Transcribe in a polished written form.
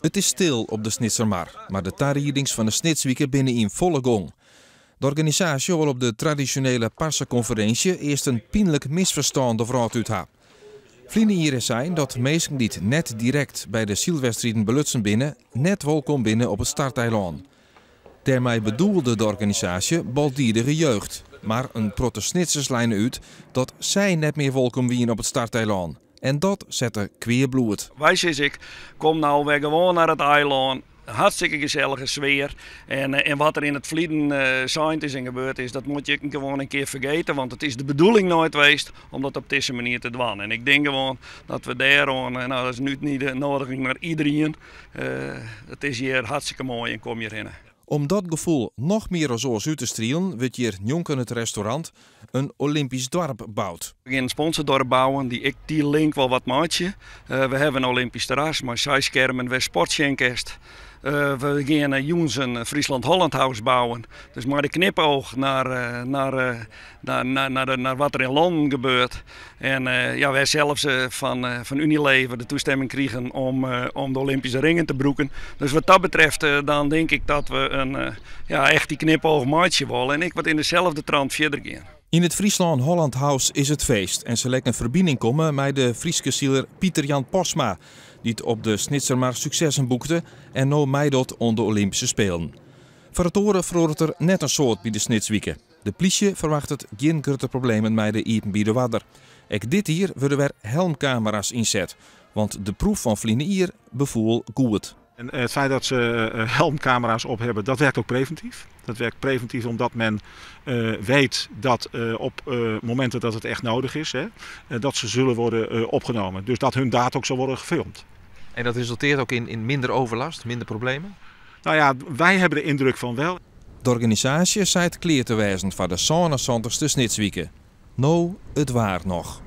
Het is stil op de Snitsermar, maar de tarriedings van de Snitswieken binnen in volle gong. De organisatie wil op de traditionele Passenconferentie eerst een pijnlijk misverstand over uit hebben. Vrienden hier zijn dat mensen die net direct bij de zielwedstrijden belutsen binnen, net welkom binnen op het starteiland. Daarmee bedoelde de organisatie baldiedige jeugd, maar een protestantse lijn uit dat zij net meer welkom wien op het starteiland. En dat zette kweerbloed. Wij zeggen ik, kom nou weer gewoon naar het eiland. Hartstikke gezellige sfeer. En wat er in het verleden zijn is en gebeurd is, dat moet je gewoon een keer vergeten. Want het is de bedoeling nooit geweest om dat op deze manier te doen. En ik denk gewoon dat we daar, nou dat is nu niet de nodiging naar iedereen. Het is hier hartstikke mooi en kom hierin. Om dat gevoel nog meer zoals uit te strielen, wordt hier Jonken het restaurant een Olympisch dorp bouwt. We gaan een sponsordorp bouwen, die link wel wat maatje. We hebben een Olympisch terras, maar zijschermen, waar sportschenkest. We gaan jongens een Friesland-Holland House bouwen. Dus maar de knipoog naar wat er in Londen gebeurt. En wij zelfs van Unilever de toestemming kregen om de Olympische ringen te broeken. Dus wat dat betreft dan denk ik dat we echt die knipoog maatje willen. En ik wat in dezelfde trant verder gaan. In het Friesland-Holland House is het feest en ze lijken een verbinding komen met de Frieske zieler Pieter-Jan Posma, die het op de Snitsermar successen boekte en nu meedoet onder de Olympische Spelen. Voor het oren verhoort er net een soort bij de Snitswieken. De politie verwacht het geen grote problemen met de Iepen bij de Wadder. Ook dit hier worden weer helmcamera's inzet, want de proef van vliegen hier bevoel goed. En het feit dat ze helmcamera's op hebben, dat werkt ook preventief. Dat werkt preventief omdat men weet dat op momenten dat het echt nodig is, dat ze zullen worden opgenomen. Dus dat hun data ook zal worden gefilmd. En dat resulteert ook in minder overlast, minder problemen? Nou ja, wij hebben de indruk van wel. De organisatie zei het kleer te wijzen van de 77ste Snitswieken. Nou, het waar nog.